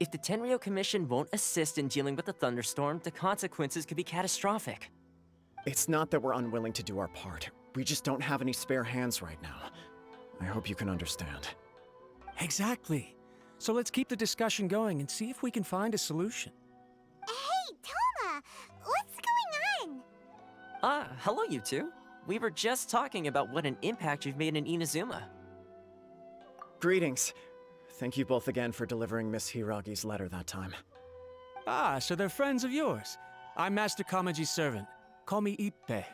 If the Tenryou Commission won't assist in dealing with the thunderstorm, the consequences could be catastrophic. It's not that we're unwilling to do our part. We just don't have any spare hands right now. I hope you can understand. Exactly. So let's keep the discussion going and see if we can find a solution. Hey, Toma! What's going on? Hello you two. We were just talking about what an impact you've made in Inazuma. Greetings. Thank you both again for delivering Miss Hiragi's letter that time. Ah, so they're friends of yours. I'm Master Kamaji's servant. Call me Ippe.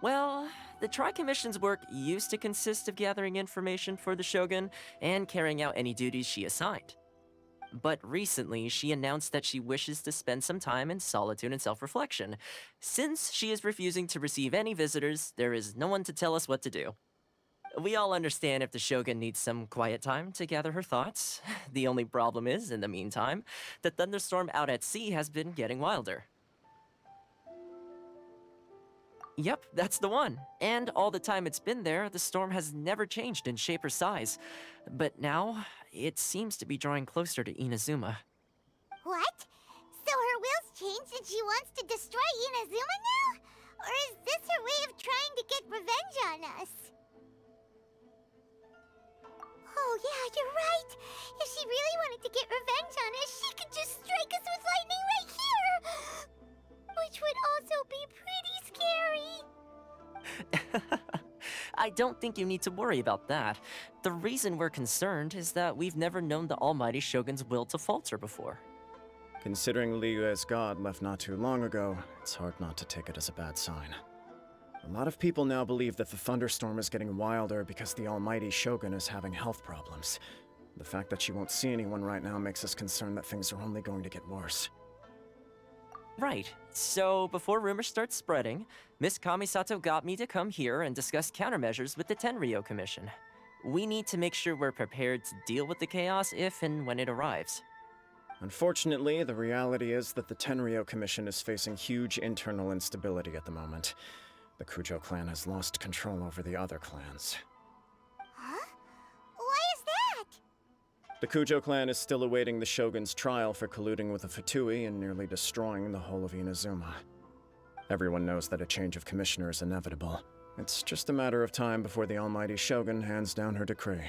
Well, the Tri-Commission's work used to consist of gathering information for the Shogun and carrying out any duties she assigned. But recently, she announced that she wishes to spend some time in solitude and self-reflection. Since she is refusing to receive any visitors, there is no one to tell us what to do. We all understand if the Shogun needs some quiet time to gather her thoughts. The only problem is, in the meantime, the thunderstorm out at sea has been getting wilder. Yep, that's the one. And all the time it's been there, the storm has never changed in shape or size. But now, it seems to be drawing closer to Inazuma. What? So her will's changed and she wants to destroy Inazuma now? Or is this her way of trying to get revenge on us? Oh yeah, you're right. If she really wanted to get revenge on us, she could just strike us with lightning right here! Which would also be pretty scary. I don't think you need to worry about that. The reason we're concerned is that we've never known the Almighty Shogun's will to falter before. Considering Liyue's god left not too long ago, it's hard not to take it as a bad sign. A lot of people now believe that the thunderstorm is getting wilder because the Almighty Shogun is having health problems. The fact that she won't see anyone right now makes us concerned that things are only going to get worse. Right. So, before rumors start spreading, Miss Kamisato got me to come here and discuss countermeasures with the Tenryou Commission. We need to make sure we're prepared to deal with the chaos if and when it arrives. Unfortunately, the reality is that the Tenryou Commission is facing huge internal instability at the moment. The Kujo clan has lost control over the other clans. Huh? Why is that? The Kujo clan is still awaiting the Shogun's trial for colluding with the Fatui and nearly destroying the whole of Inazuma. Everyone knows that a change of commissioner is inevitable. It's just a matter of time before the Almighty Shogun hands down her decree.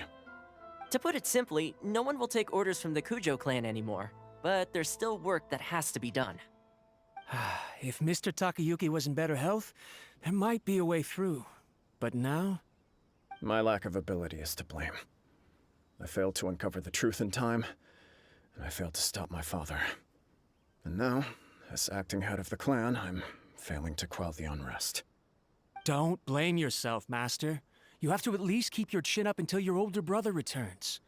To put it simply, no one will take orders from the Kujo clan anymore. But there's still work that has to be done. If Mr. Takayuki was in better health, there might be a way through. But now? My lack of ability is to blame. I failed to uncover the truth in time, and I failed to stop my father. And now, as acting head of the clan, I'm failing to quell the unrest. Don't blame yourself, Master. You have to at least keep your chin up until your older brother returns.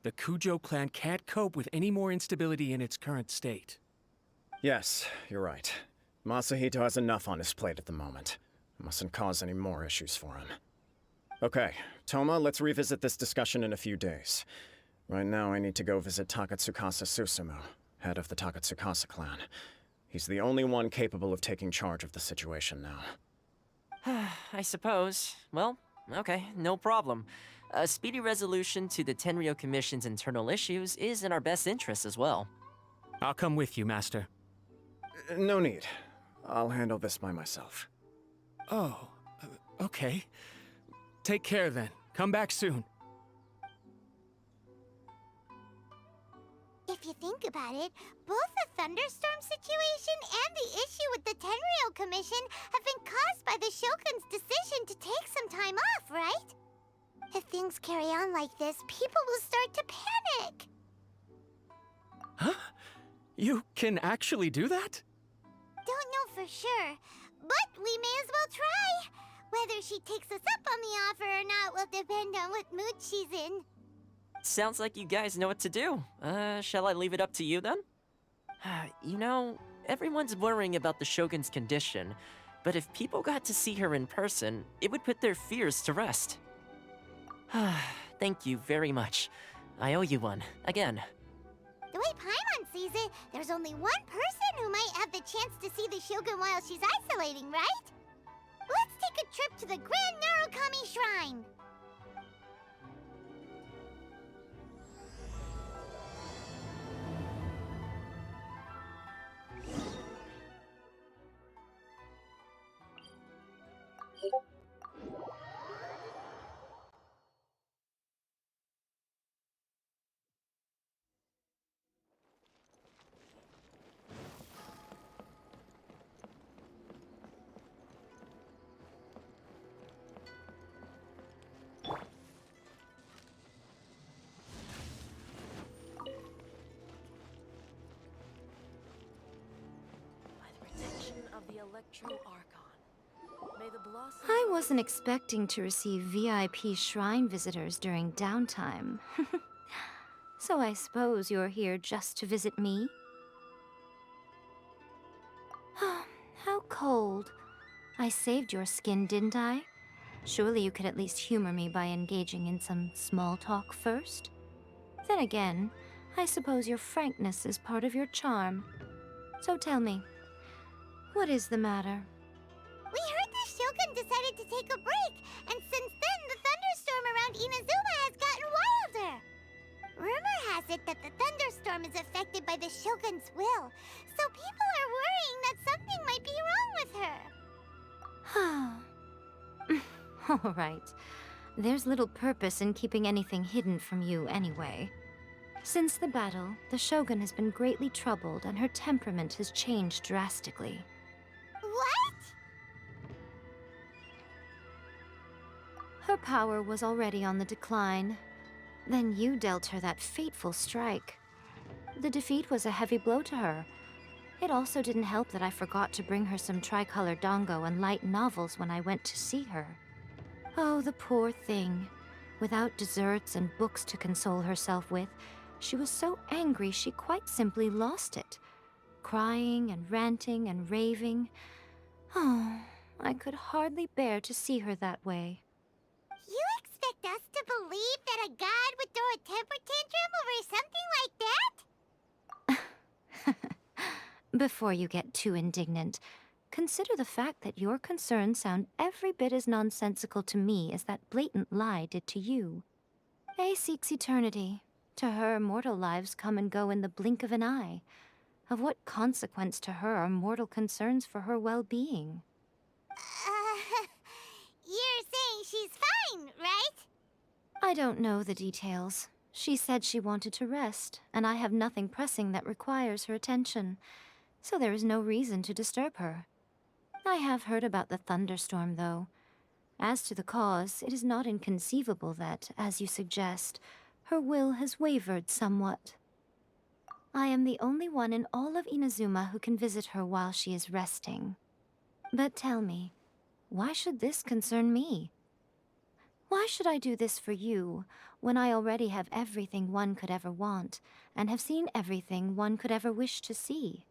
The Kujo clan can't cope with any more instability in its current state. Yes, you're right. Masahito has enough on his plate at the moment. I mustn't cause any more issues for him. Okay, Toma, let's revisit this discussion in a few days. Right now, I need to go visit Takatsukasa Susumu, head of the Takatsukasa clan. He's the only one capable of taking charge of the situation now. I suppose. Well, okay, no problem. A speedy resolution to the Tenryou Commission's internal issues is in our best interest as well. I'll come with you, Master. No need. I'll handle this by myself. Oh, okay. Take care then. Come back soon. If you think about it, both the thunderstorm situation and the issue with the Tenryou Commission have been caused by the Shogun's decision to take some time off, right? If things carry on like this, people will start to panic. Huh? You can actually do that? Don't know for sure, but we may as well try. Whether she takes us up on the offer or not will depend on what mood she's in. Sounds like you guys know what to do. Shall I leave it up to you then? You know, everyone's worrying about the Shogun's condition, but if people got to see her in person, it would put their fears to rest. Thank you very much. I owe you one, again. The way Paimon sees it, there's only one person who might have the chance to see the Shogun while she's isolating, right? Let's take a trip to the Grand Narukami Shrine! By the protection of the Electro-Archon, may the blossom... I wasn't expecting to receive VIP shrine visitors during downtime. So I suppose you're here just to visit me? How cold. I saved your skin, didn't I? Surely you could at least humor me by engaging in some small talk first? Then again, I suppose your frankness is part of your charm. So tell me, what is the matter? We heard the Shogun decided to take a break, and since then the thunderstorm around Inazuma has gotten wilder. Rumor has it that the thunderstorm is affected by the Shogun's will, so people are worrying that something might be wrong with her. All right. There's little purpose in keeping anything hidden from you anyway. Since the battle, the Shogun has been greatly troubled and her temperament has changed drastically. What? Her power was already on the decline. Then you dealt her that fateful strike. The defeat was a heavy blow to her. It also didn't help that I forgot to bring her some tricolor dango and light novels when I went to see her. Oh, the poor thing. Without desserts and books to console herself with, she was so angry she quite simply lost it. Crying and ranting and raving. Oh, I could hardly bear to see her that way. You expect us to believe that a god would throw a temper tantrum over something like that? Before you get too indignant, consider the fact that your concerns sound every bit as nonsensical to me as that blatant lie did to you. A seeks eternity. To her, mortal lives come and go in the blink of an eye. Of what consequence to her are mortal concerns for her well-being? You're saying she's fine, right? I don't know the details. She said she wanted to rest, and I have nothing pressing that requires her attention, so there is no reason to disturb her. I have heard about the thunderstorm, though. As to the cause, it is not inconceivable that, as you suggest, her will has wavered somewhat. I am the only one in all of Inazuma who can visit her while she is resting. But tell me, why should this concern me? Why should I do this for you, when I already have everything one could ever want, and have seen everything one could ever wish to see?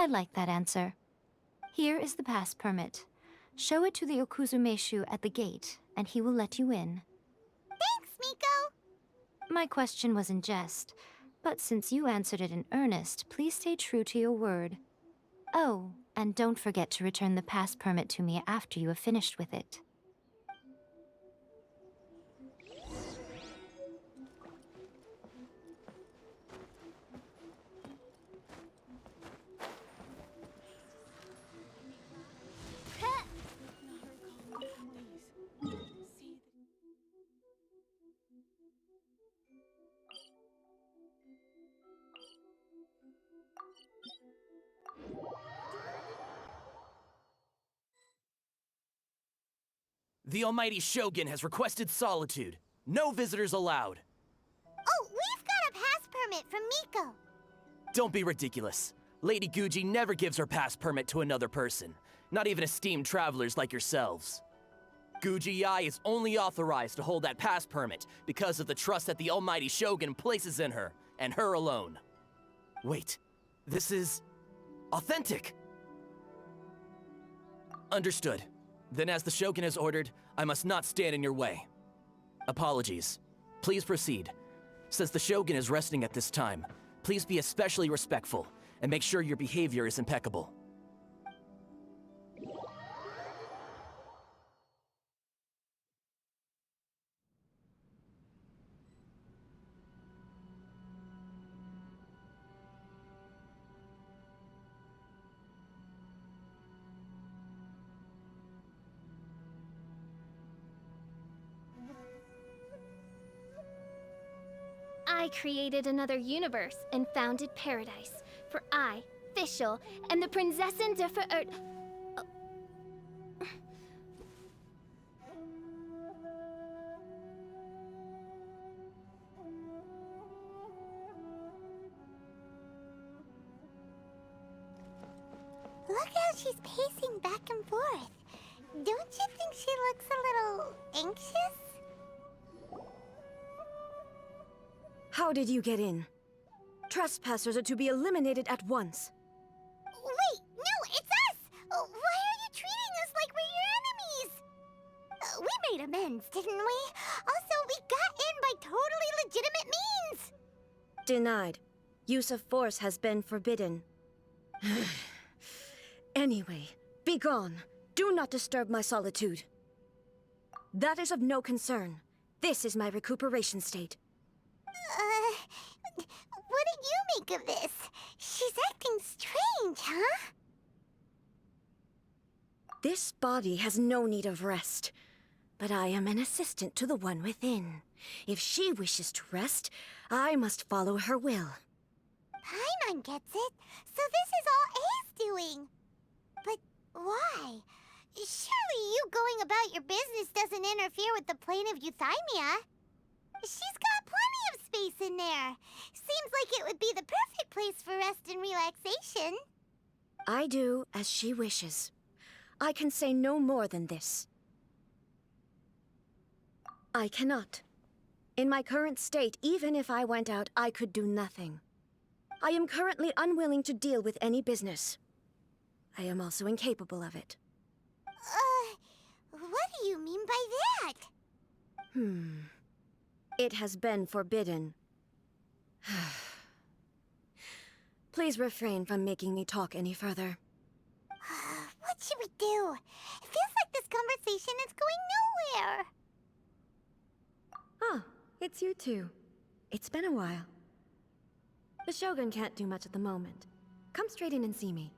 I like that answer. Here is the pass permit. Show it to the Okuzumeshu at the gate, and he will let you in. Thanks, Miko! My question was in jest, but since you answered it in earnest, please stay true to your word. Oh, and don't forget to return the pass permit to me after you have finished with it. The almighty Shogun has requested solitude. No visitors allowed. Oh, we've got a pass permit from Miko. Don't be ridiculous. Lady Guji never gives her pass permit to another person, not even esteemed travelers like yourselves. Guji-ai is only authorized to hold that pass permit because of the trust that the almighty Shogun places in her, and her alone. Wait, this is authentic. Understood. Then as the Shogun has ordered, I must not stand in your way. Apologies. Please proceed. Since the Shogun is resting at this time, please be especially respectful, and make sure your behavior is impeccable. I created another universe and founded paradise. For I, Fischl, am the Prinzessin de Look how she's pacing back and forth. Don't you think she looks a little anxious? How did you get in? Trespassers are to be eliminated at once. Wait, no, it's us! Why are you treating us like we're your enemies? We made amends, didn't we? Also, we got in by totally legitimate means! Denied. Use of force has been forbidden. Anyway, be gone. Do not disturb my solitude. That is of no concern. This is my recuperation state. What did you make of this? She's acting strange, huh? This body has no need of rest, but I am an assistant to the one within. If she wishes to rest, I must follow her will. Paimon gets it. So this is all A's doing. But why? Surely you going about your business doesn't interfere with the plane of euthymia. She's got plenty of space in there. Seems like it would be the perfect place for rest and relaxation. I do as she wishes. I can say no more than this. I cannot. In my current state, even if I went out, I could do nothing. I am currently unwilling to deal with any business. I am also incapable of it. What do you mean by that? It has been forbidden. Please refrain from making me talk any further. What should we do? It feels like this conversation is going nowhere. Ah, it's you two. It's been a while. The Shogun can't do much at the moment. Come straight in and see me.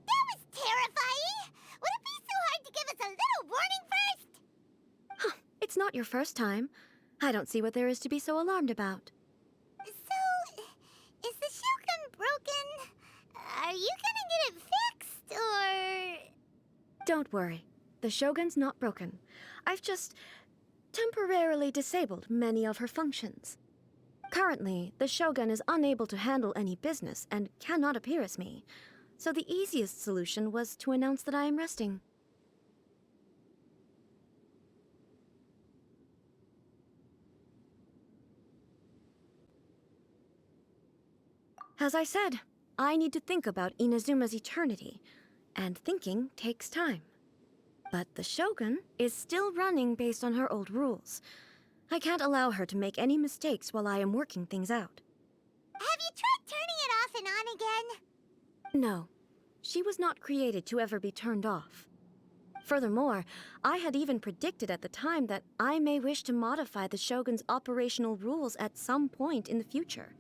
That was terrifying! Would it be so hard to give us a little warning first? It's not your first time. I don't see what there is to be so alarmed about. So, is the Shogun broken? Are you gonna get it fixed, or...? Don't worry. The Shogun's not broken. I've just temporarily disabled many of her functions. Currently, the Shogun is unable to handle any business and cannot appear as me. So the easiest solution was to announce that I am resting. As I said, I need to think about Inazuma's eternity, and thinking takes time. But the Shogun is still running based on her old rules. I can't allow her to make any mistakes while I am working things out. Have you tried turning it off and on again? No, she was not created to ever be turned off. Furthermore, I had even predicted at the time that I may wish to modify the Shogun's operational rules at some point in the future.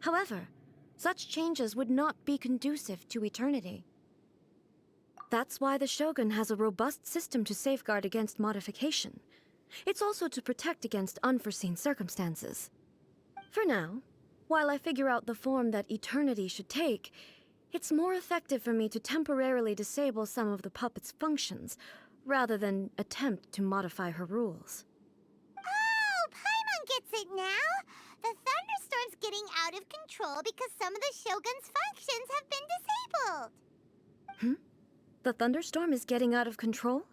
However, such changes would not be conducive to eternity. That's why the Shogun has a robust system to safeguard against modification. It's also to protect against unforeseen circumstances. For now, while I figure out the form that eternity should take, it's more effective for me to temporarily disable some of the puppet's functions, rather than attempt to modify her rules. Oh, Paimon gets it now! The thunderstorm's getting out of control because some of the Shogun's functions have been disabled. The thunderstorm is getting out of control?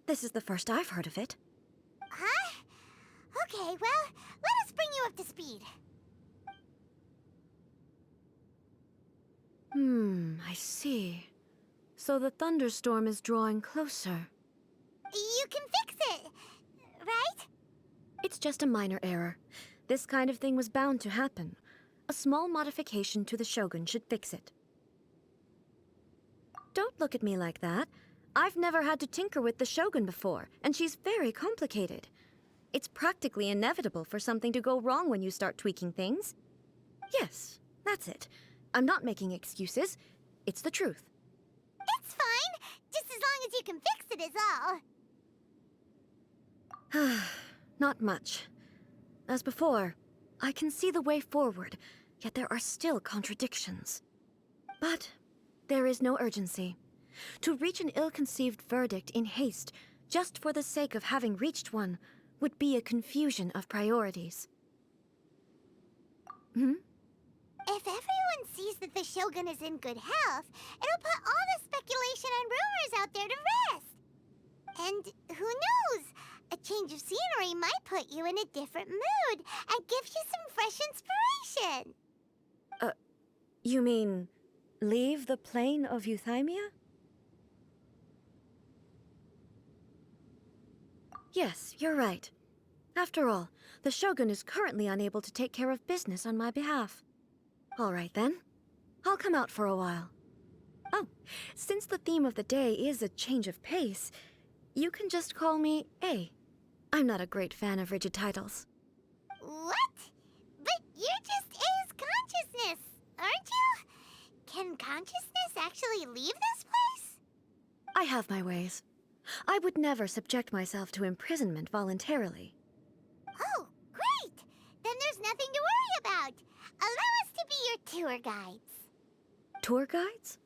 This is the first I've heard of it. Huh? Okay, well, let us bring you up to speed. I see. So the thunderstorm is drawing closer. You can fix it, right? It's just a minor error. This kind of thing was bound to happen. A small modification to the Shogun should fix it. don't look at me like that. I've never had to tinker with the Shogun before, and she's very complicated. It's practically inevitable for something to go wrong when you start tweaking things. Yes, that's it. I'm not making excuses. It's the truth. It's fine, just as long as you can fix it is all. Not much. As before, I can see the way forward, yet there are still contradictions. But there is no urgency. To reach an ill-conceived verdict in haste, just for the sake of having reached one, would be a confusion of priorities. If everyone sees that the Shogun is in good health, it'll put all the speculation and rumors out there to rest. And who knows? A change of scenery might put you in a different mood and give you some fresh inspiration. You mean, leave the plane of Euthymia? Yes, you're right. After all, the Shogun is currently unable to take care of business on my behalf. All right then. I'll come out for a while. Oh, since the theme of the day is a change of pace, you can just call me A. I'm not a great fan of rigid titles. What? But you're just A's consciousness, aren't you? Can consciousness actually leave this place? I have my ways. I would never subject myself to imprisonment voluntarily. Oh, great! Then there's nothing to worry about. Allow us to be your tour guides. Tour guides?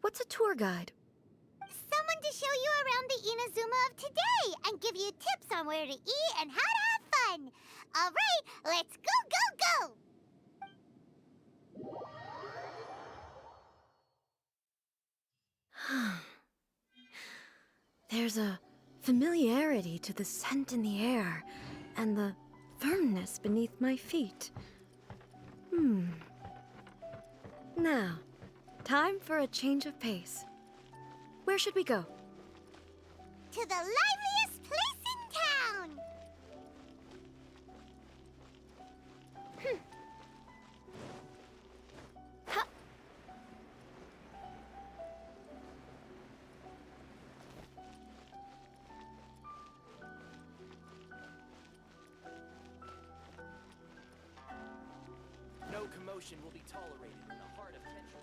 What's a tour guide? Someone to show you around the Inazuma of today and give you tips on where to eat and how to have fun. All right, let's go, go, go! There's a familiarity to the scent in the air and the firmness beneath my feet. Now, time for a change of pace. Where should we go? To the liveliest place in town! No commotion will be tolerated in the heart of Kensho.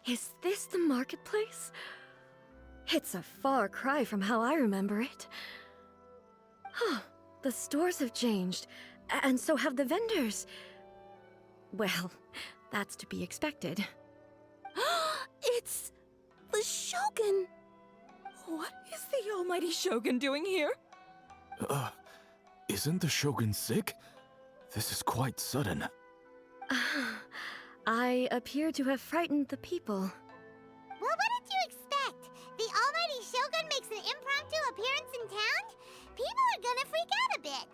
Is this the marketplace? It's a far cry from how I remember it. The stores have changed, and so have the vendors. Well, that's to be expected. It's the Shogun! What is the almighty Shogun doing here? Isn't the Shogun sick? This is quite sudden. I appear to have frightened the people. Well, what did you expect? The almighty Shogun makes an impromptu appearance in town? People are gonna freak out a bit.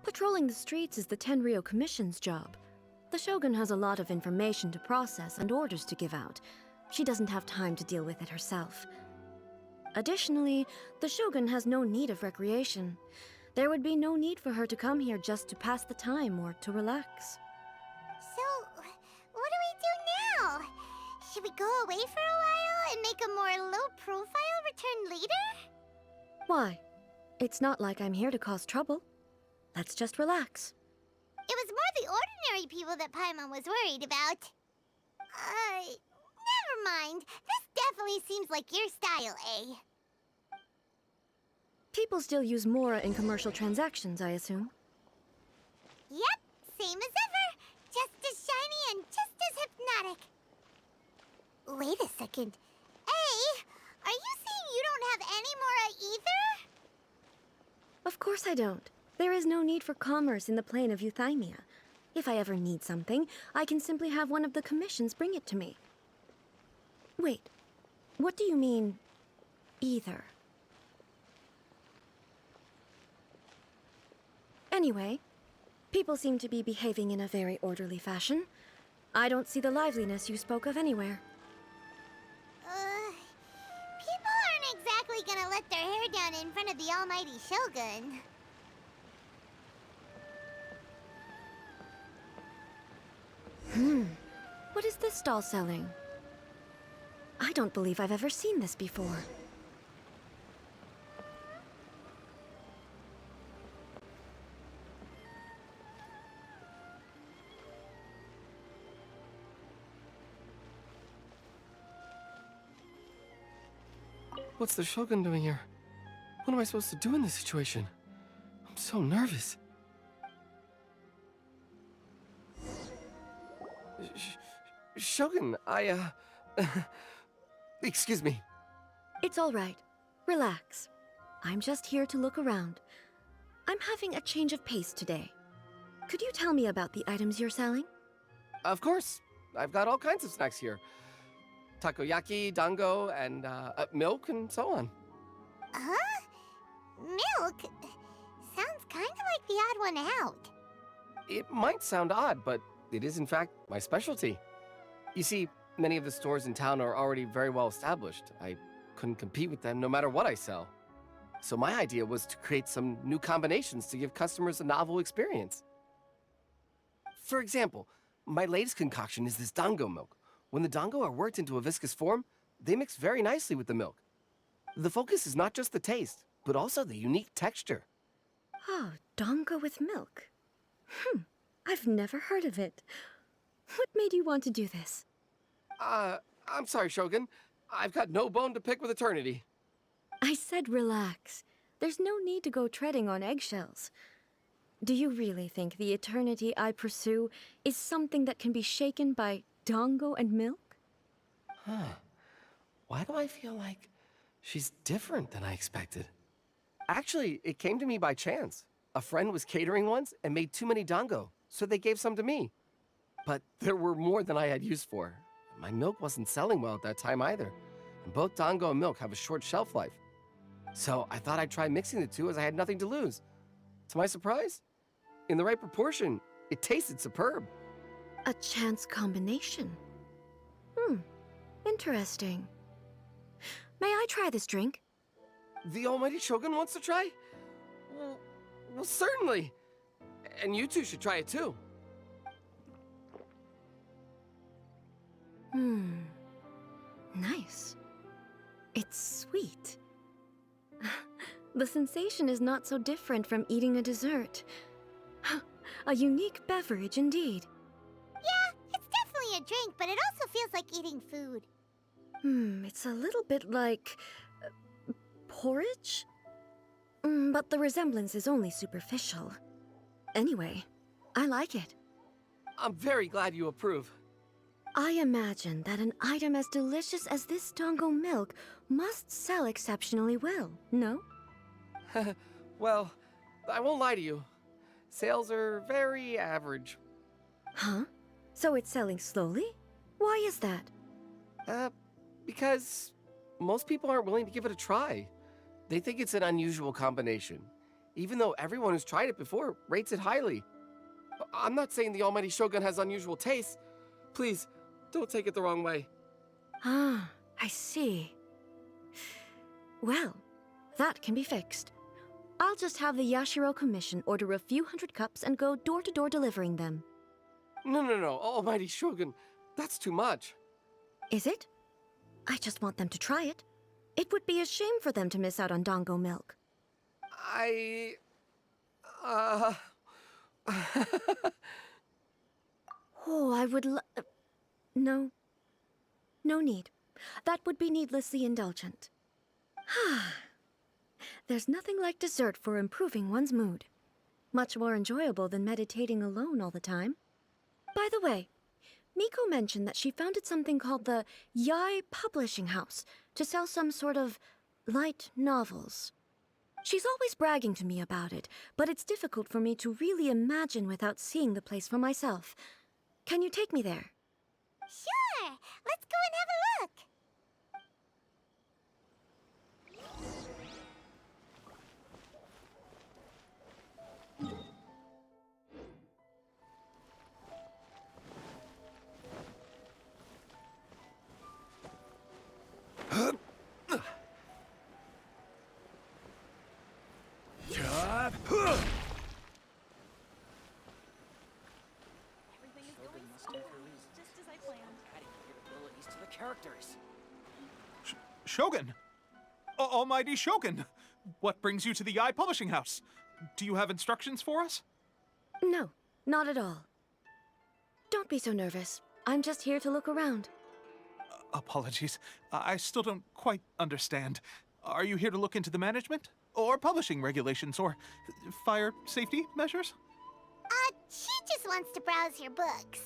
Patrolling the streets is the Tenryou Commission's job. The Shogun has a lot of information to process and orders to give out. She doesn't have time to deal with it herself. Additionally, the Shogun has no need of recreation. There would be no need for her to come here just to pass the time or to relax. So, what do we do now? Should we go away for a while and make a more low-profile return later? Why? It's not like I'm here to cause trouble. Let's just relax. It was more the ordinary people that Paimon was worried about. Never mind. This definitely seems like your style, eh? People still use Mora in commercial transactions, I assume. Yep, same as ever. Just as shiny and just as hypnotic. Wait a second. Hey, are you saying you don't have any Mora either? Of course I don't. There is no need for commerce in the plane of Euthymia. If I ever need something, I can simply have one of the commissions bring it to me. Wait, what do you mean, either? Anyway, People seem to be behaving in a very orderly fashion. I don't see the liveliness you spoke of anywhere. People aren't exactly gonna let their hair down in front of the almighty Shogun. What is this stall selling? I don't believe I've ever seen this before. What's the Shogun doing here? What am I supposed to do in this situation? I'm so nervous. Shogun, excuse me. It's all right. Relax. I'm just here to look around. I'm having a change of pace today. Could you tell me about the items you're selling? Of course. I've got all kinds of snacks here. Takoyaki, dango, and milk, and so on. Huh? Milk? Sounds kind of like the odd one out. It might sound odd, but it is in fact my specialty. You see, many of the stores in town are already very well established. I couldn't compete with them no matter what I sell. So my idea was to create some new combinations to give customers a novel experience. For example, my latest concoction is this dango milk. When the dango are worked into a viscous form, they mix very nicely with the milk. The focus is not just the taste, but also the unique texture. Oh, dango with milk. I've never heard of it. What made you want to do this? I'm sorry, Shogun. I've got no bone to pick with eternity. I said relax. There's no need to go treading on eggshells. Do you really think the eternity I pursue is something that can be shaken by dango and milk? Huh. Why do I feel like she's different than I expected? Actually, it came to me by chance. A friend was catering once and made too many dango, so they gave some to me. But there were more than I had use for. My milk wasn't selling well at that time either. And both dango and milk have a short shelf life. So I thought I'd try mixing the two as I had nothing to lose. To my surprise, in the right proportion, it tasted superb. A chance combination. Interesting. May I try this drink? The almighty Shogun wants to try? Well, certainly. And you two should try it too. Nice. It's sweet. The sensation is not so different from eating a dessert. A unique beverage indeed. Yeah, it's definitely a drink, but it also feels like eating food. It's a little bit like porridge? But the resemblance is only superficial. Anyway, I like it. I'm very glad you approve. I imagine that an item as delicious as this dango milk must sell exceptionally well, no? Well, I won't lie to you. Sales are very average. Huh? So it's selling slowly? Why is that? Because most people aren't willing to give it a try. They think it's an unusual combination, even though everyone who's tried it before rates it highly. I'm not saying the almighty Shogun has unusual tastes. Please, don't take it the wrong way. Ah, I see. Well, that can be fixed. I'll just have the Yashiro Commission order a few hundred cups and go door-to-door delivering them. No, almighty Shogun. That's too much. Is it? I just want them to try it. It would be a shame for them to miss out on dango milk. Oh, I would No. No need. That would be needlessly indulgent. There's nothing like dessert for improving one's mood. Much more enjoyable than meditating alone all the time. By the way, Miko mentioned that she founded something called the Yai Publishing House to sell some sort of light novels. She's always bragging to me about it, but it's difficult for me to really imagine without seeing the place for myself. Can you take me there? Sure! Let's go and have a look! Shogun! Almighty Shogun! What brings you to the Eye Publishing House? Do you have instructions for us? No, not at all. Don't be so nervous. I'm just here to look around. Apologies. I still don't quite understand. Are you here to look into the management? Or publishing regulations? Or fire safety measures? She just wants to browse your books.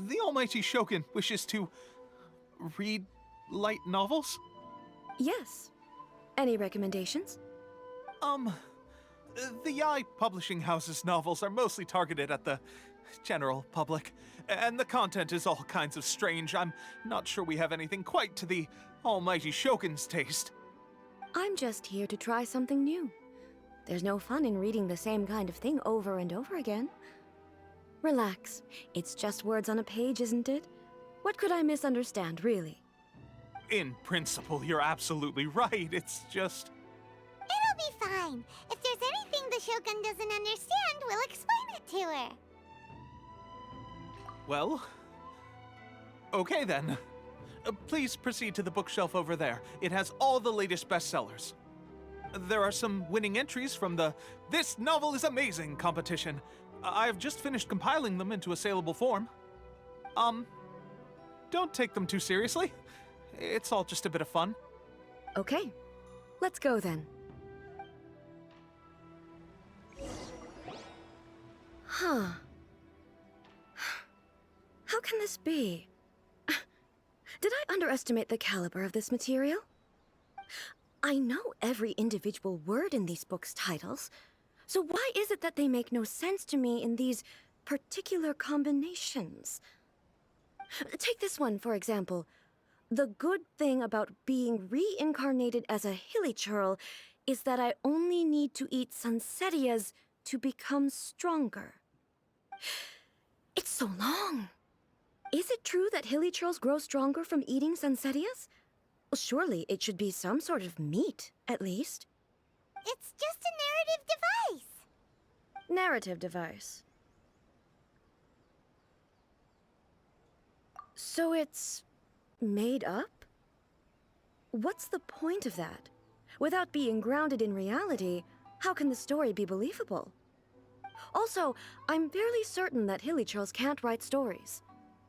The Almighty Shogun wishes to read light novels? Yes. Any recommendations? The Eye Publishing House's novels are mostly targeted at the general public, and the content is all kinds of strange. I'm not sure we have anything quite to the Almighty Shogun's taste. I'm just here to try something new. There's no fun in reading the same kind of thing over and over again. Relax. It's just words on a page, isn't it? What could I misunderstand, really? In principle, you're absolutely right. It's just... It'll be fine. If there's anything the Shogun doesn't understand, we'll explain it to her. Well... okay then. Please proceed to the bookshelf over there. It has all the latest bestsellers. There are some winning entries from the This Novel is Amazing competition. I've just finished compiling them into a saleable form. Don't take them too seriously. It's all just a bit of fun. Okay. Let's go then. Huh. How can this be? Did I underestimate the caliber of this material? I know every individual word in these books' titles, so why is it that they make no sense to me in these particular combinations? Take this one, for example. The good thing about being reincarnated as a hilly churl is that I only need to eat sunsettias to become stronger. It's so long. Is it true that hilly churls grow stronger from eating sunsettias? Well, surely it should be some sort of meat, at least. It's just a narrative device. Narrative device. So it's made up? What's the point of that? Without being grounded in reality, how can the story be believable? Also, I'm fairly certain that hilly churls can't write stories.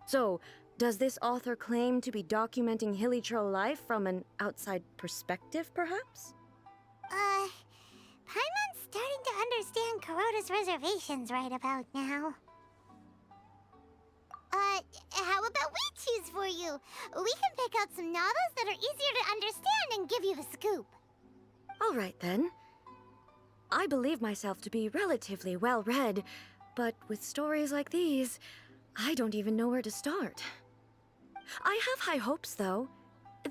So, does this author claim to be documenting hilly churl life from an outside perspective, perhaps? Paimon's starting to understand Kuroda's reservations right about now. How about we choose for you? We can pick out some novels that are easier to understand and give you the scoop. All right, then. I believe myself to be relatively well-read, but with stories like these, I don't even know where to start. I have high hopes, though.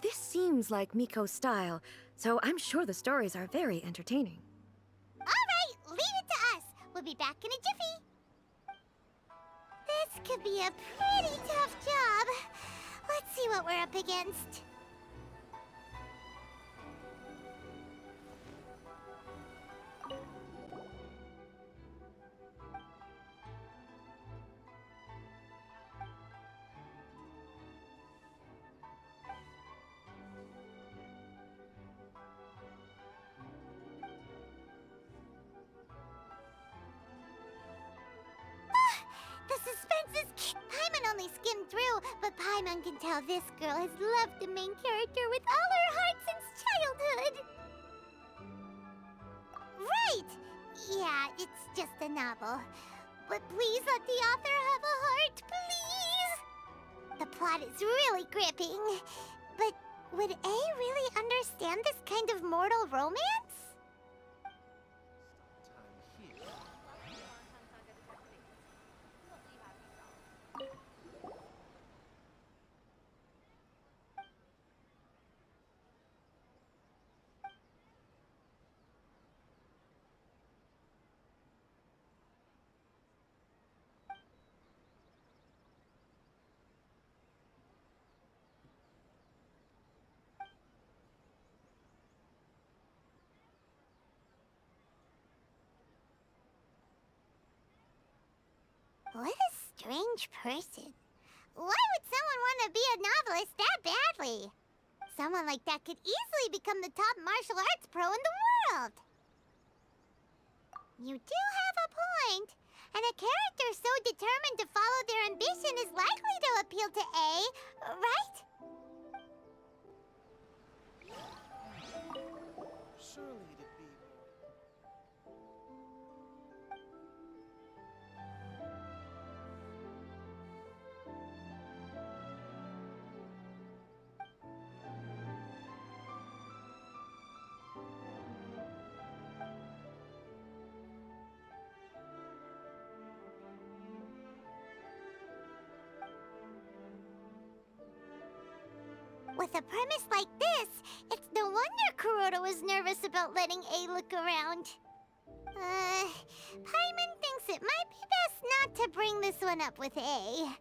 This seems like Miko's style, so I'm sure the stories are very entertaining. All right, leave it to us. We'll be back in a jiffy. This could be a pretty tough job. Let's see what we're up against. The suspense is... Paimon only skimmed through, but Paimon can tell this girl has loved the main character with all her heart since childhood. Right! Yeah, it's just a novel. But please let the author have a heart, please! The plot is really gripping. But would A really understand this kind of mortal romance? What a strange person. Why would someone want to be a novelist that badly? Someone like that could easily become the top martial arts pro in the world. You do have a point. And a character so determined to follow their ambition is likely to appeal to A, right? Surely it'd be With a premise like this, it's no wonder Kuroda was nervous about letting A look around. Paimon thinks it might be best not to bring this one up with A.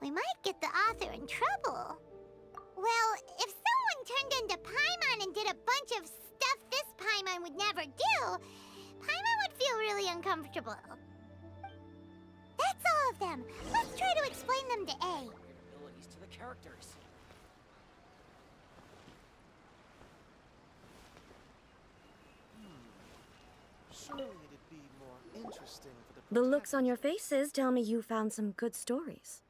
We might get the author in trouble. Well, if someone turned into Paimon and did a bunch of stuff this Paimon would never do, Paimon would feel really uncomfortable. That's all of them. Let's try to explain them to A. Abilities to the characters. surely it'd be more interesting for the The looks on your faces tell me you found some good stories.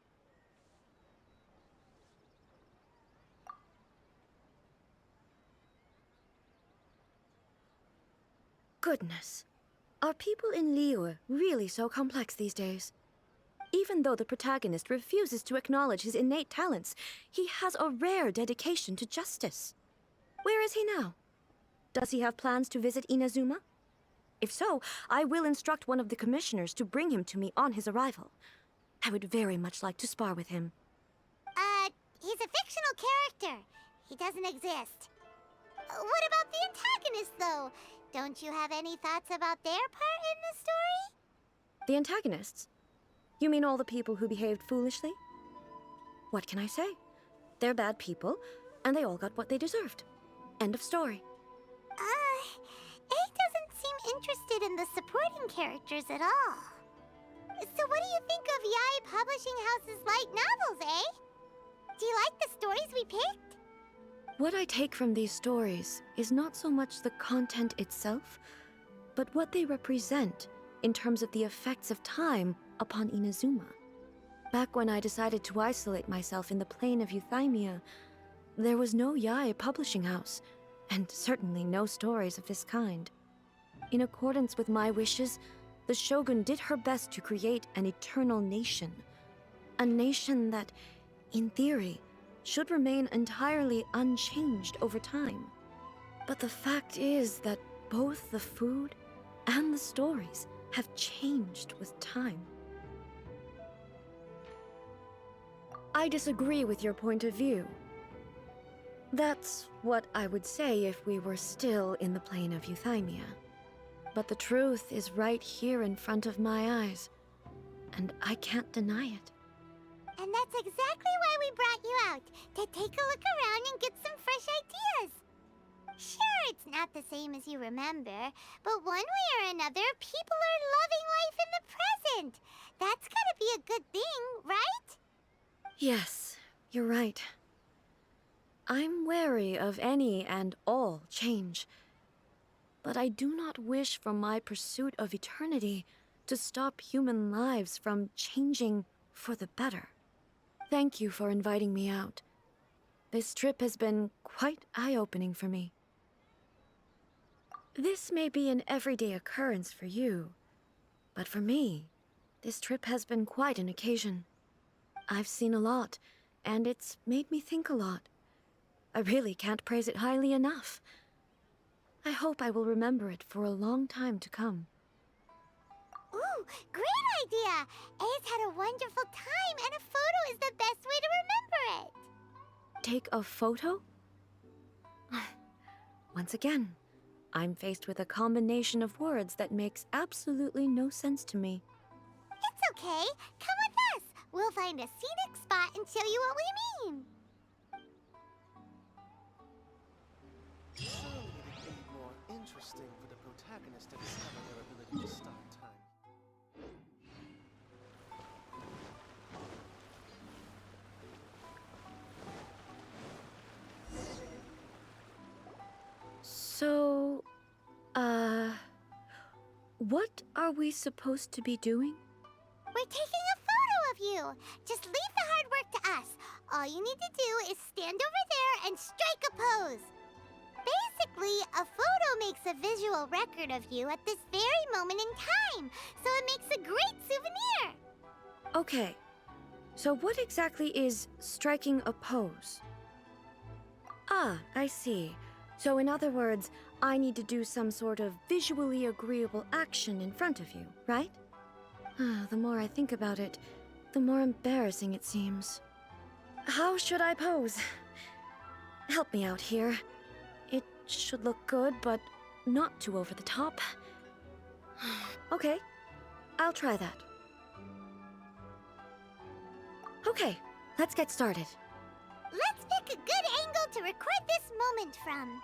Goodness. Are people in Liyue really so complex these days? Even though the protagonist refuses to acknowledge his innate talents, he has a rare dedication to justice. Where is he now? Does he have plans to visit Inazuma? If so, I will instruct one of the commissioners to bring him to me on his arrival. I would very much like to spar with him. He's a fictional character. He doesn't exist. What about the antagonist, though? Don't you have any thoughts about their part in the story? The antagonists? You mean all the people who behaved foolishly? What can I say? They're bad people, and they all got what they deserved. End of story. A doesn't seem interested in the supporting characters at all. So what do you think of Yae Publishing House's light novels, eh? Do you like the stories we picked? What I take from these stories is not so much the content itself, but what they represent in terms of the effects of time upon Inazuma. Back when I decided to isolate myself in the plain of Euthymia, there was no Yae Publishing House, and certainly no stories of this kind. In accordance with my wishes, the Shogun did her best to create an eternal nation. A nation that, in theory, should remain entirely unchanged over time. But the fact is that both the food and the stories have changed with time. I disagree with your point of view. That's what I would say if we were still in the plane of Euthymia. But the truth is right here in front of my eyes, and I can't deny it. And that's exactly why we brought you out, to take a look around and get some fresh ideas. Sure, it's not the same as you remember, but one way or another, people are loving life in the present. That's gotta be a good thing, right? Yes, you're right. I'm wary of any and all change. But I do not wish for my pursuit of eternity to stop human lives from changing for the better. Thank you for inviting me out. This trip has been quite eye-opening for me. This may be an everyday occurrence for you, but for me, this trip has been quite an occasion. I've seen a lot, and it's made me think a lot. I really can't praise it highly enough. I hope I will remember it for a long time to come. Ooh, great idea! A's had a wonderful time, and a photo is the best way to remember it. Take a photo? Once again, I'm faced with a combination of words that makes absolutely no sense to me. It's okay. Come with us. We'll find a scenic spot and show you what we mean. surely it'd be more interesting for the protagonist to discover their ability to stop time. What are we supposed to be doing? We're taking a photo of you. Just leave the hard work to us. All you need to do is stand over there and strike a pose. Basically, a photo makes a visual record of you at this very moment in time, so it makes a great souvenir. Okay, so what exactly is striking a pose? Ah, I see. So in other words, I need to do some sort of visually agreeable action in front of you, right? The more I think about it, the more embarrassing it seems. How should I pose? Help me out here. It should look good, but not too over the top. Okay, I'll try that. Okay, let's get started. Let's pick a good angle to record this moment from.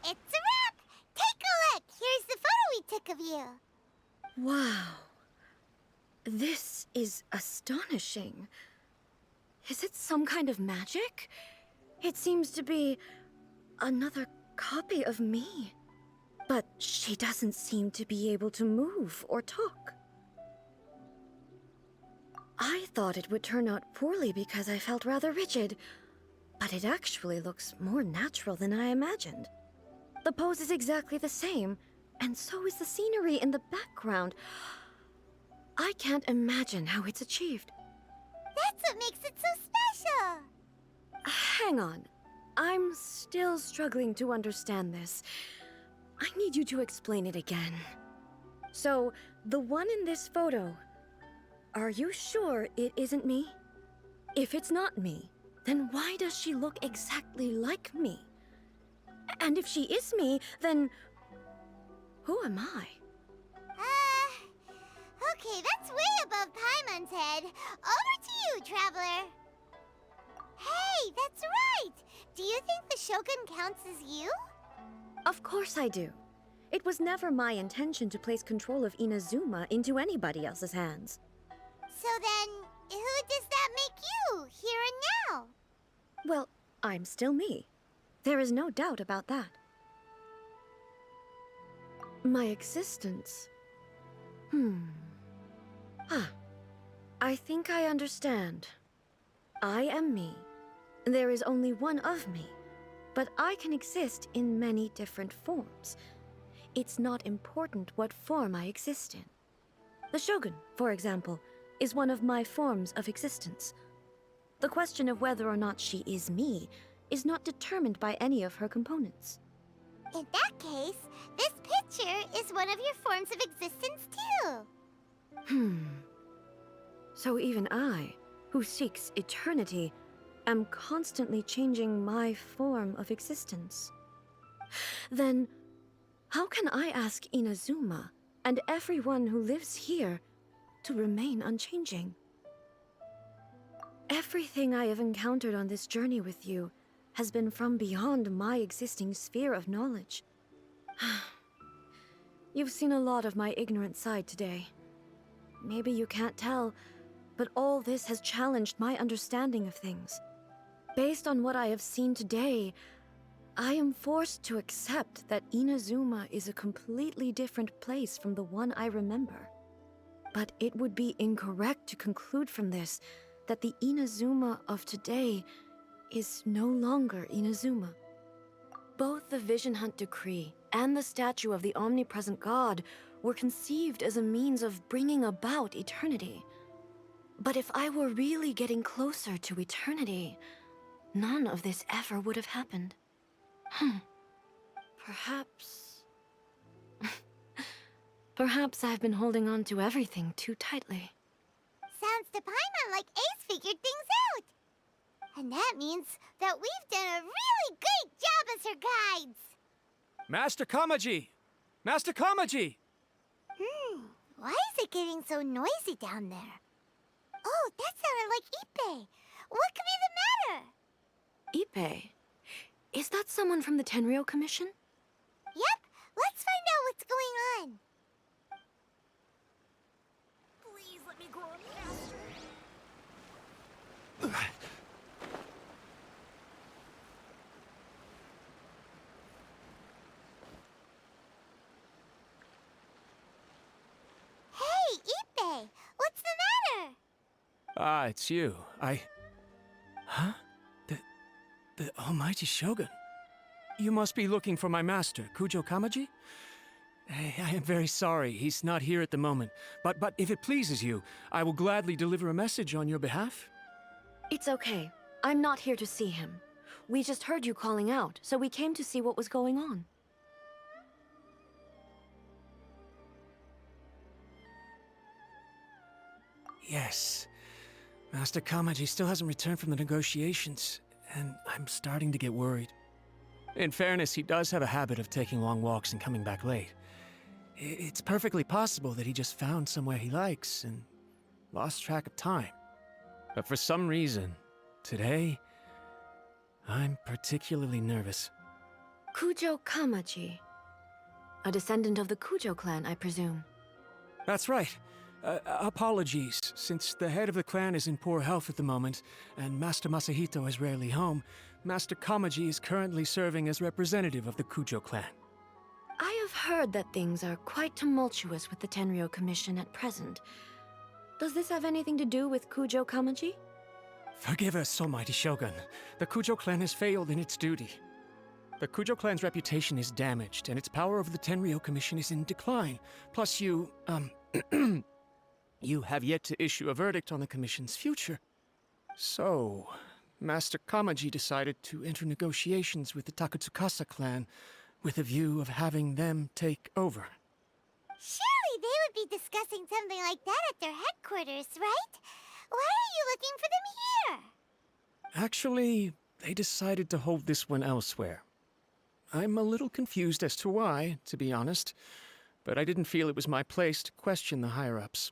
It's a wrap! Take a look! Here's the photo we took of you. Wow. This is astonishing. Is it some kind of magic? It seems to be another copy of me. But she doesn't seem to be able to move or talk. I thought it would turn out poorly because I felt rather rigid, but it actually looks more natural than I imagined. The pose is exactly the same, and so is the scenery in the background. I can't imagine how it's achieved. That's what makes it so special! Hang on. I'm still struggling to understand this. I need you to explain it again. So, the one in this photo, are you sure it isn't me? If it's not me, then why does she look exactly like me? And if she is me, then who am I? Okay, that's way above Paimon's head. Over to you, Traveler. Hey, that's right! Do you think the Shogun counts as you? Of course I do. It was never my intention to place control of Inazuma into anybody else's hands. So then, who does that make you, here and now? Well, I'm still me. There is no doubt about that. My existence... I think I understand. I am me. There is only one of me, but I can exist in many different forms. It's not important what form I exist in. The Shogun, for example, is one of my forms of existence. The question of whether or not she is me is not determined by any of her components. In that case, this picture is one of your forms of existence too. So even I, who seeks eternity, am constantly changing my form of existence. Then, how can I ask Inazuma and everyone who lives here to remain unchanging? Everything I have encountered on this journey with you has been from beyond my existing sphere of knowledge. You've seen a lot of my ignorant side today. Maybe you can't tell, but all this has challenged my understanding of things. Based on what I have seen today, I am forced to accept that Inazuma is a completely different place from the one I remember. But it would be incorrect to conclude from this that the Inazuma of today is no longer Inazuma. Both the Vision Hunt Decree and the statue of the omnipresent God were conceived as a means of bringing about eternity. But if I were really getting closer to eternity, none of this ever would have happened. Perhaps... Perhaps I've been holding on to everything too tightly. Sounds to Paimon like Ace figured things out. And that means that we've done a really great job as her guides. Master Kamaji! Master Kamaji! Why is it getting so noisy down there? Oh, that sounded like Ippei. What could be the matter? Ippei? Is that someone from the Tenryou Commission? Yep, let's find out what's going on. Please let me grow up faster. Hey, Ippei, what's the matter? Ah, it's you. Huh? The almighty Shogun. You must be looking for my master, Kujo Kamaji? I am very sorry, he's not here at the moment. But if it pleases you, I will gladly deliver a message on your behalf. It's okay. I'm not here to see him. We just heard you calling out, so we came to see what was going on. Yes. Master Kamaji still hasn't returned from the negotiations, and I'm starting to get worried. In fairness, he does have a habit of taking long walks and coming back late. It's perfectly possible that he just found somewhere he likes and lost track of time. But for some reason, today, I'm particularly nervous. Kujo Kamaji. A descendant of the Kujo clan, I presume. That's right. Apologies, since the head of the clan is in poor health at the moment, and Master Masahito is rarely home, Master Kamaji is currently serving as representative of the Kujo clan. I have heard that things are quite tumultuous with the Tenryou Commission at present. Does this have anything to do with Kujo Kamaji? Forgive us, almighty Shogun. The Kujo clan has failed in its duty. The Kujo clan's reputation is damaged, and its power over the Tenryou Commission is in decline. Plus you have yet to issue a verdict on the Commission's future. So, Master Kamaji decided to enter negotiations with the Takatsukasa clan with a view of having them take over. Surely they would be discussing something like that at their headquarters, right? Why are you looking for them here? Actually, they decided to hold this one elsewhere. I'm a little confused as to why, to be honest, but I didn't feel it was my place to question the higher-ups.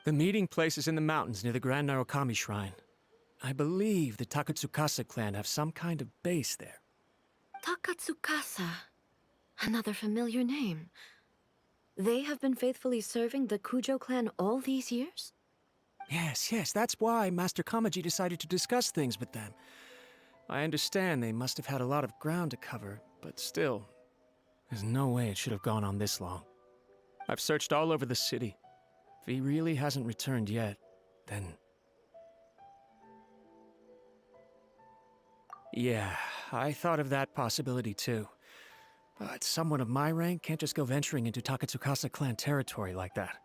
The meeting place is in the mountains near the Grand Narukami Shrine. I believe the Takatsukasa clan have some kind of base there. Takatsukasa. Another familiar name. They have been faithfully serving the Kujo clan all these years? Yes, that's why Master Kamaji decided to discuss things with them. I understand they must have had a lot of ground to cover, but still, there's no way it should have gone on this long. I've searched all over the city. If he really hasn't returned yet, then... Yeah, I thought of that possibility too. But someone of my rank can't just go venturing into Takatsukasa clan territory like that.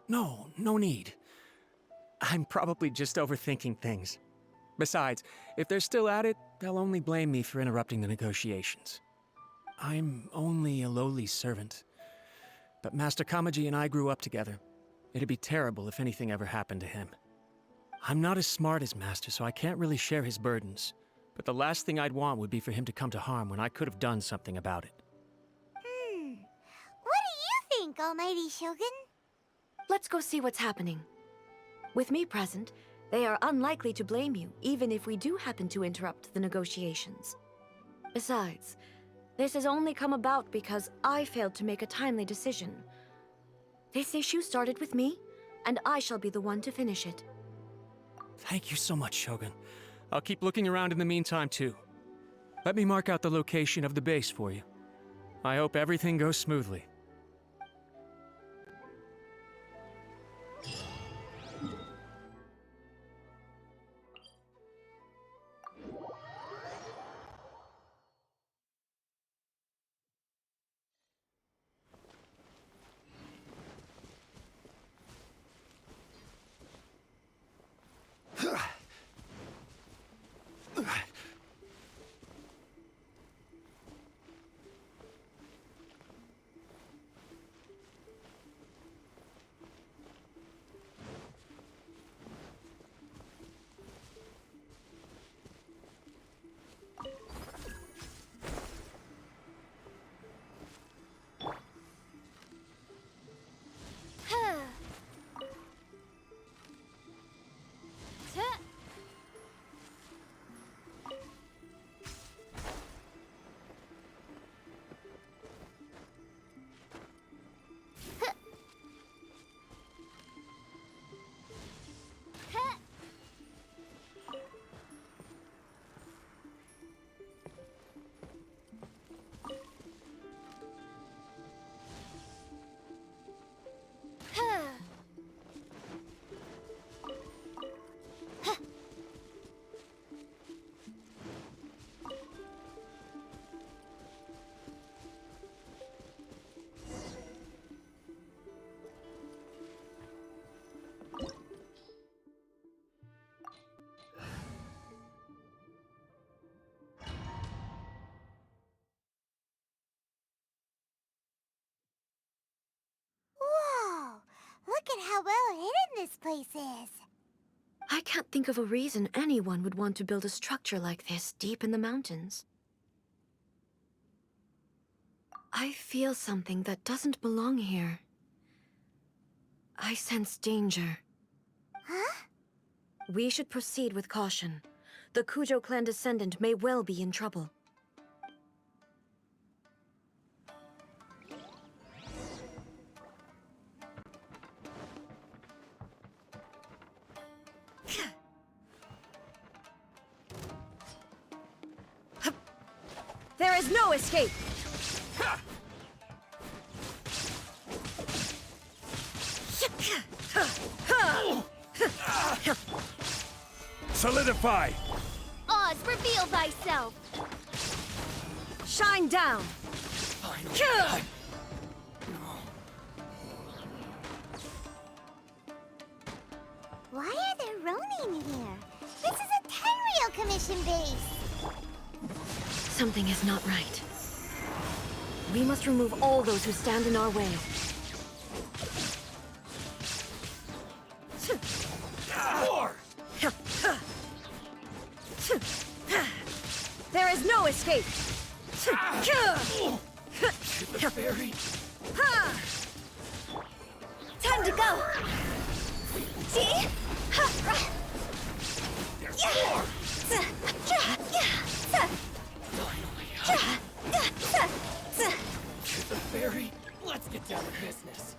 No need. I'm probably just overthinking things. Besides, if they're still at it, they'll only blame me for interrupting the negotiations. I'm only a lowly servant. But Master Kamaji and I grew up together. It'd be terrible if anything ever happened to him. I'm not as smart as Master, so I can't really share his burdens. But the last thing I'd want would be for him to come to harm when I could have done something about it. What do you think, Almighty Shogun? Let's go see what's happening. With me present, they are unlikely to blame you, even if we do happen to interrupt the negotiations. Besides, this has only come about because I failed to make a timely decision. This issue started with me, and I shall be the one to finish it. Thank you so much, Shogun. I'll keep looking around in the meantime, too. Let me mark out the location of the base for you. I hope everything goes smoothly. Look at how well hidden this place is. I can't think of a reason anyone would want to build a structure like this deep in the mountains. I feel something that doesn't belong here. I sense danger. Huh? We should proceed with caution. The Kujo clan descendant may well be in trouble. There is no escape! Solidify! Oz, reveal thyself! Shine down! Why are there Ronin here? This is a Tenryou Commission base! Something is not right. We must remove all those who stand in our way. There is no escape! Time to go! See? The fairy? Let's get down to business.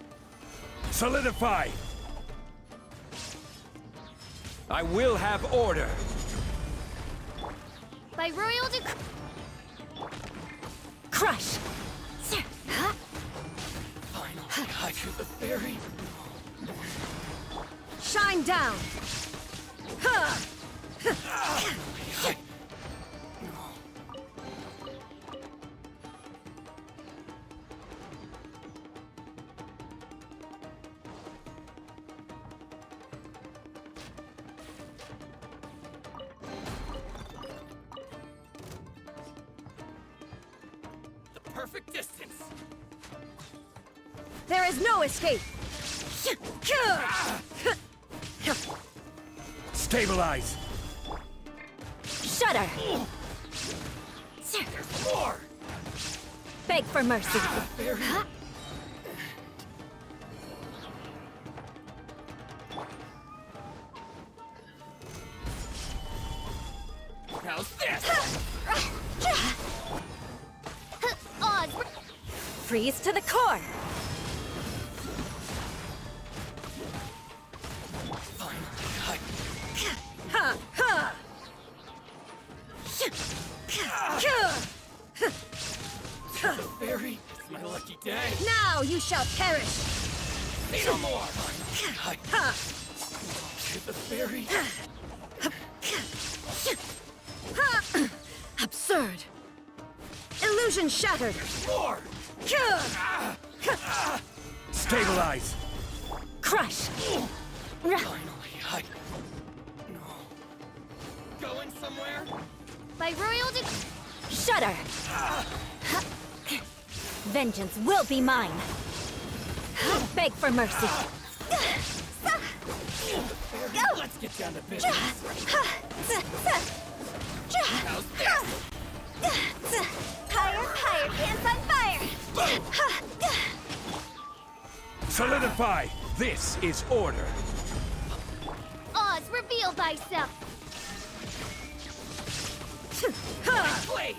Solidify! I will have order! By royal decree. Crush! Finally, got you, the fairy. Shine down! The perfect distance. There is no escape! Stabilize! Shudder! There's more. Beg for mercy! Fairy. How's this? Oz, Freeze to the core! Ha! Ha! Fairy, it's my lucky day. Now you shall perish! Say no more. Ha! The fairy. Ha! Absurd! Illusion shattered! More. Stabilize! Crush! Finally, no. Going somewhere? by royal decree. Shudder! Vengeance will be mine! Beg for mercy! Go! Let's get down to business. How's this? Higher, pants on fire! Solidify! This is order! Oz, reveal thyself! Blade!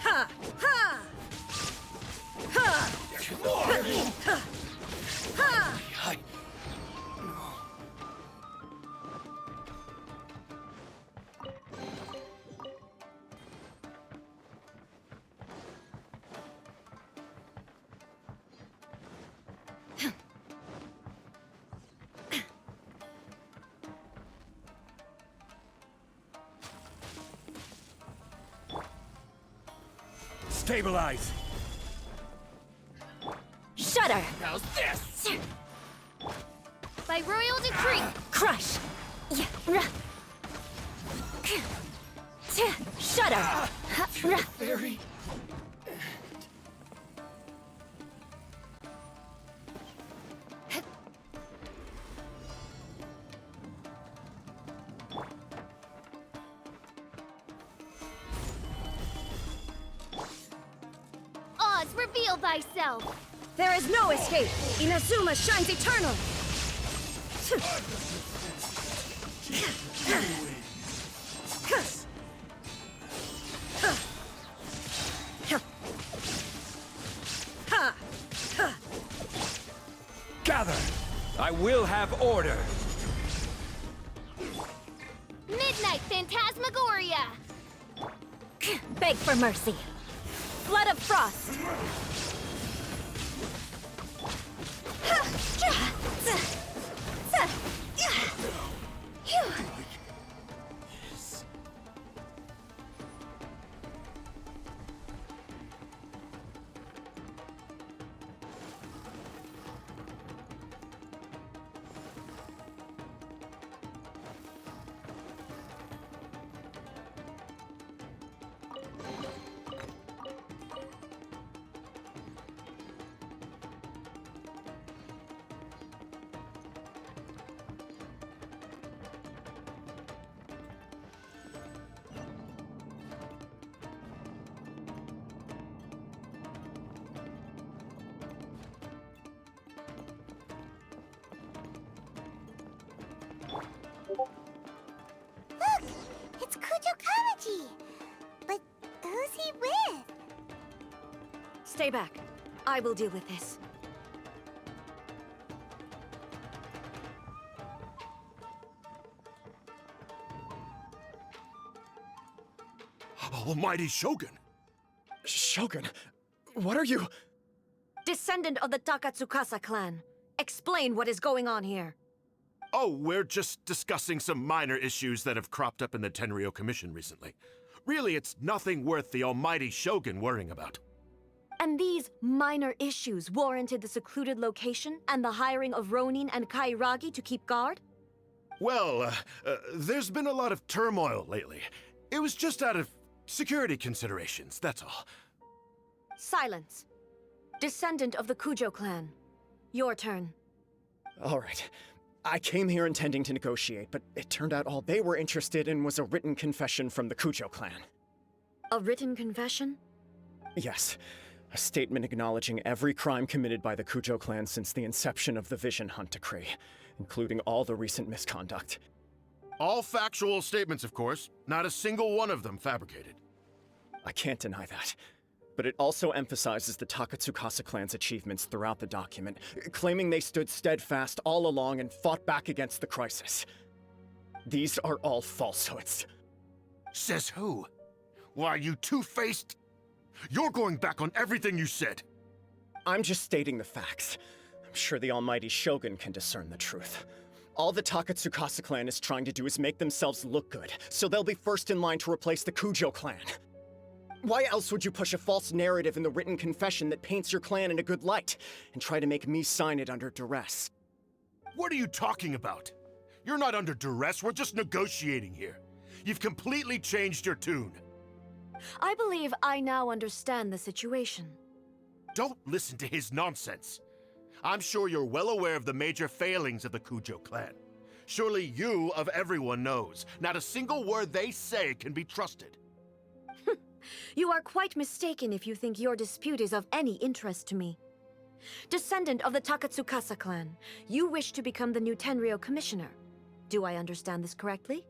Ha! Ha! Ha! There's more! Ha! Stabilize! Shudder! How's this? By royal decree! Crush! Shudder! Fairy. reveal thyself! There is no escape! Inazuma shines eternal! Gather! I will have order! Midnight Phantasmagoria! Beg for mercy. Flood of frost! Look! It's Kujo Kamaji! But who's he with? Stay back. I will deal with this. Almighty Shogun! Shogun, what are you? Descendant of the Takatsukasa clan. Explain what is going on here. Oh, we're just discussing some minor issues that have cropped up in the Tenryou Commission recently. Really, it's nothing worth the almighty Shogun worrying about. And these minor issues warranted the secluded location and the hiring of Ronin and Kairagi to keep guard? Well, there's been a lot of turmoil lately. It was just out of security considerations, that's all. Silence. Descendant of the Kujo clan. Your turn. All right. I came here intending to negotiate, but it turned out all they were interested in was a written confession from the Kujo clan. A written confession? Yes. A statement acknowledging every crime committed by the Kujo clan since the inception of the Vision Hunt Decree, including all the recent misconduct. All factual statements, of course. Not a single one of them fabricated. I can't deny that. But it also emphasizes the Takatsukasa clan's achievements throughout the document, claiming they stood steadfast all along and fought back against the crisis. These are all falsehoods. Says who? Why, you two-faced... You're going back on everything you said. I'm just stating the facts. I'm sure the almighty Shogun can discern the truth. All the Takatsukasa clan is trying to do is make themselves look good, so they'll be first in line to replace the Kujo clan. Why else would you push a false narrative in the written confession that paints your clan in a good light, and try to make me sign it under duress? What are you talking about? You're not under duress, we're just negotiating here. You've completely changed your tune. I believe I now understand the situation. Don't listen to his nonsense. I'm sure you're well aware of the major failings of the Kujo clan. Surely you, of everyone, knows. Not a single word they say can be trusted. You are quite mistaken if you think your dispute is of any interest to me. Descendant of the Takatsukasa clan, you wish to become the new Tenryou commissioner. Do I understand this correctly?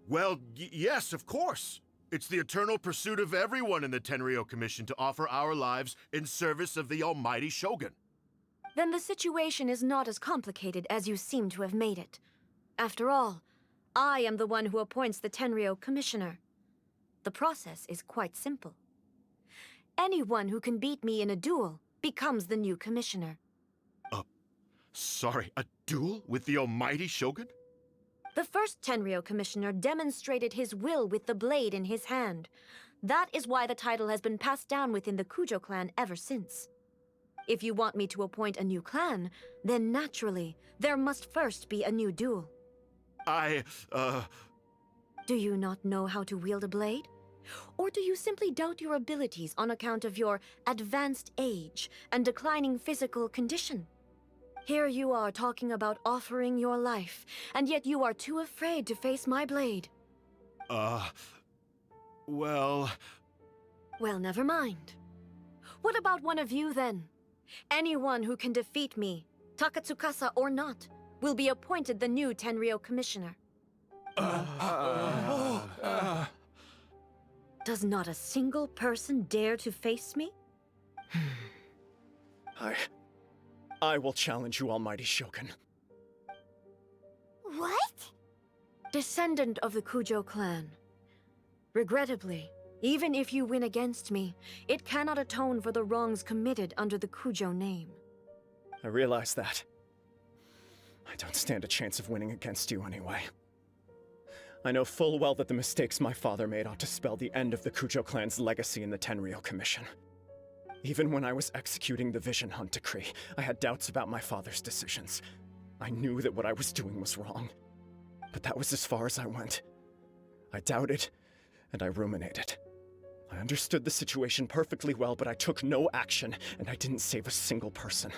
Well, yes, of course. It's the eternal pursuit of everyone in the Tenryou Commission to offer our lives in service of the almighty Shogun. Then the situation is not as complicated as you seem to have made it. After all, I am the one who appoints the Tenryou commissioner. The process is quite simple. Anyone who can beat me in a duel becomes the new commissioner. Sorry, a duel with the almighty Shogun? The first Tenryou commissioner demonstrated his will with the blade in his hand. That is why the title has been passed down within the Kujo clan ever since. If you want me to appoint a new clan, then naturally, there must first be a new duel. Do you not know how to wield a blade? Or do you simply doubt your abilities on account of your advanced age and declining physical condition? Here you are talking about offering your life, and yet you are too afraid to face my blade. Well... Well, never mind. What about one of you, then? Anyone who can defeat me, Takatsukasa or not, will be appointed the new Tenryou Commissioner. Does not a single person dare to face me? I will challenge you, Almighty Shogun. What? Descendant of the Kujo clan. Regrettably, even if you win against me, it cannot atone for the wrongs committed under the Kujo name. I realize that. I don't stand a chance of winning against you anyway. I know full well that the mistakes my father made ought to spell the end of the Kujo clan's legacy in the Tenryou Commission. Even when I was executing the Vision Hunt decree, I had doubts about my father's decisions. I knew that what I was doing was wrong. But that was as far as I went. I doubted, and I ruminated. I understood the situation perfectly well, but I took no action, and I didn't save a single person.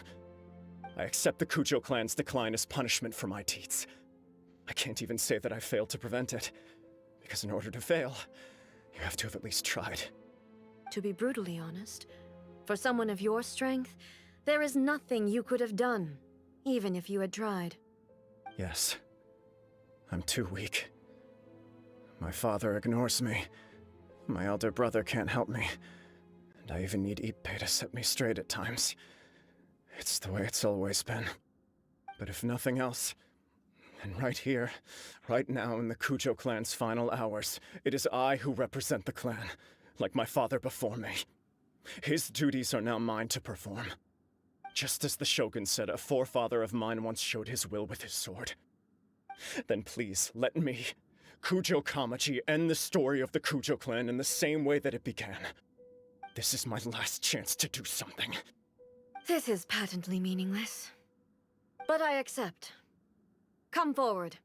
I accept the Kujo clan's decline as punishment for my deeds. I can't even say that I failed to prevent it, because in order to fail, you have to have at least tried. To be brutally honest, for someone of your strength, there is nothing you could have done, even if you had tried. Yes. I'm too weak. My father ignores me. My elder brother can't help me. And I even need Ippei to set me straight at times. It's the way it's always been. But if nothing else, then right here, right now in the Kujo clan's final hours, it is I who represent the clan, like my father before me. His duties are now mine to perform. Just as the Shogun said, a forefather of mine once showed his will with his sword. Then please, let me, Kujo Kamaji, end the story of the Kujo clan in the same way that it began. This is my last chance to do something. This is patently meaningless. But I accept. Come forward.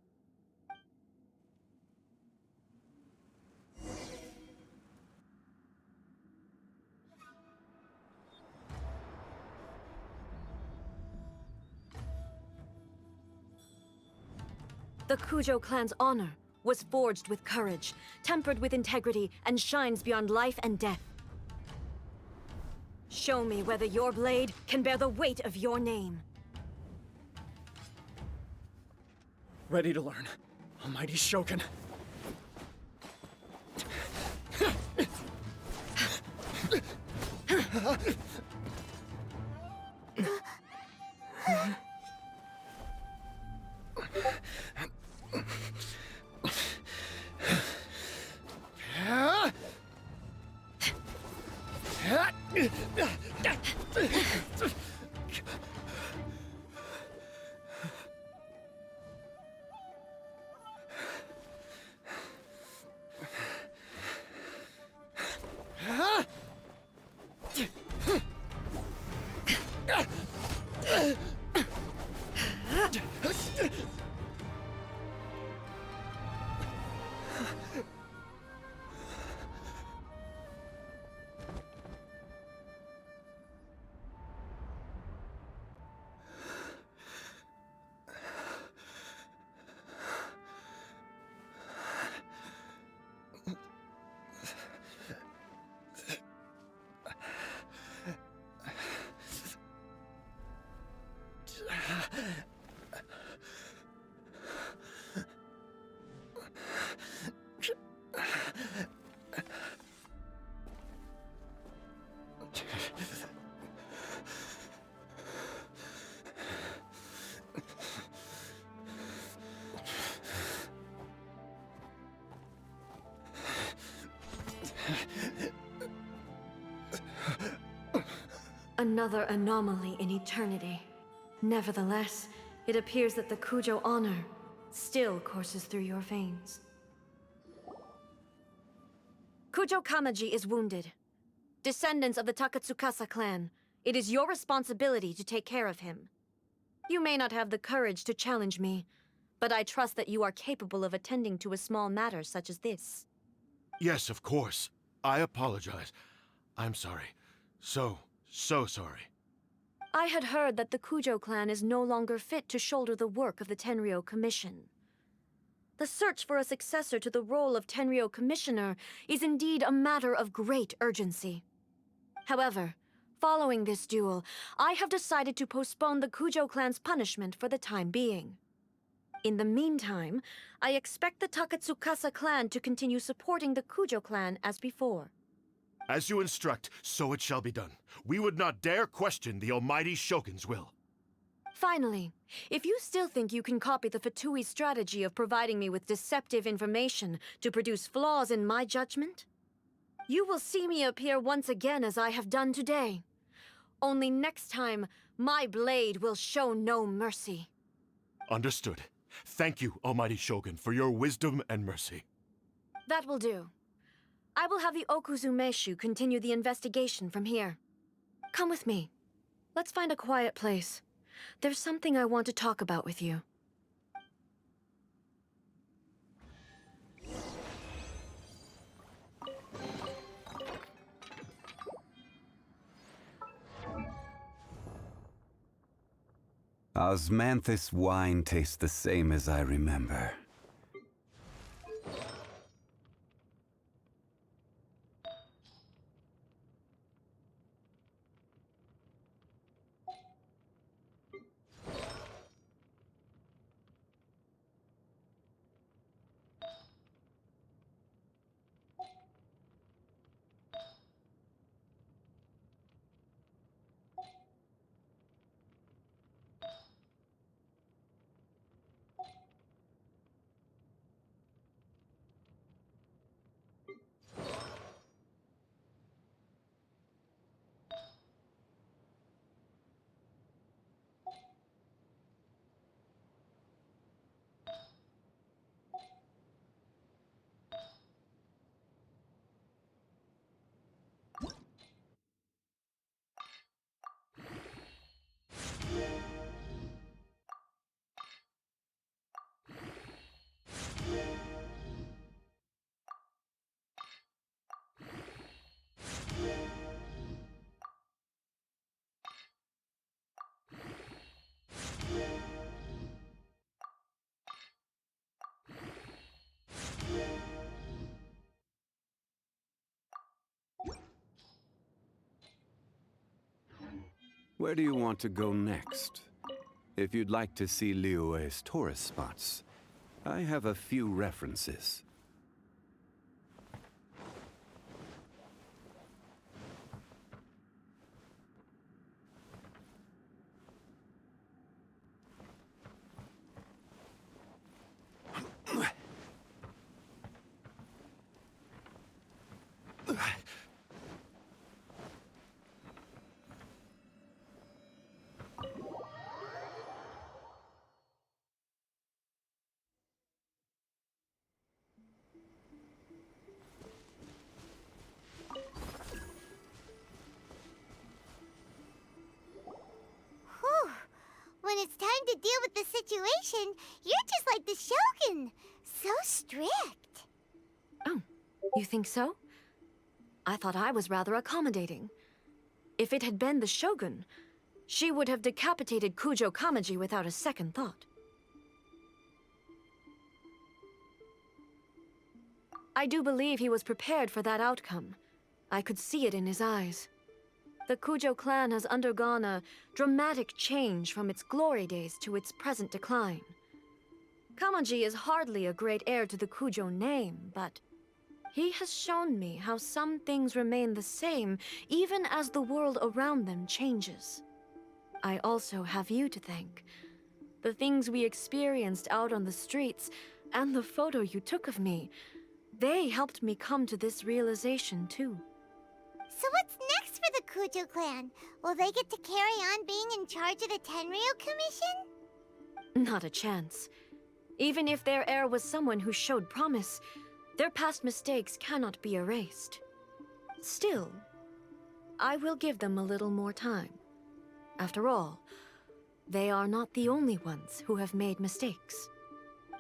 The Kujo clan's honor was forged with courage, tempered with integrity, and shines beyond life and death. Show me whether your blade can bear the weight of your name. Ready to learn, Almighty Shogun. Another anomaly in eternity. Nevertheless, it appears that the Kujo honor still courses through your veins. Kujo Kamaji is wounded. Descendants of the Takatsukasa clan, it is your responsibility to take care of him. You may not have the courage to challenge me, but I trust that you are capable of attending to a small matter such as this. Yes, of course. I apologize. I'm sorry. So sorry. I had heard that the Kujo clan is no longer fit to shoulder the work of the Tenryou Commission. The search for a successor to the role of Tenryou Commissioner is indeed a matter of great urgency. However, Following this duel, I have decided to postpone the Kujo clan's punishment for the time being. In the meantime, I expect the Takatsukasa clan to continue supporting the Kujo clan as before. As you instruct, so it shall be done. We would not dare question the almighty Shogun's will. Finally, if you still think you can copy the Fatui's strategy of providing me with deceptive information to produce flaws in my judgment, you will see me appear once again as I have done today. Only next time, my blade will show no mercy. Understood. Thank you, almighty Shogun, for your wisdom and mercy. That will do. I will have the Okuzumeshu continue the investigation from here. Come with me. Let's find a quiet place. There's something I want to talk about with you. Osmanthus wine tastes the same as I remember. Where do you want to go next? If you'd like to see Liyue's tourist spots, I have a few references. When it's time to deal with the situation, you're just like the Shogun. So strict. Oh, you think so? I thought I was rather accommodating. If it had been the Shogun, she would have decapitated Kujo Kamaji without a second thought. I do believe he was prepared for that outcome. I could see it in his eyes. The Kujo clan has undergone a dramatic change from its glory days to its present decline. Kamaji is hardly a great heir to the Kujo name, but he has shown me how some things remain the same even as the world around them changes. I also have you to thank. The things we experienced out on the streets and the photo you took of me, they helped me come to this realization too. So what's next for the Kujo clan? Will they get to carry on being in charge of the Tenryou Commission? Not a chance. Even if their heir was someone who showed promise, their past mistakes cannot be erased. Still, I will give them a little more time. After all, they are not the only ones who have made mistakes.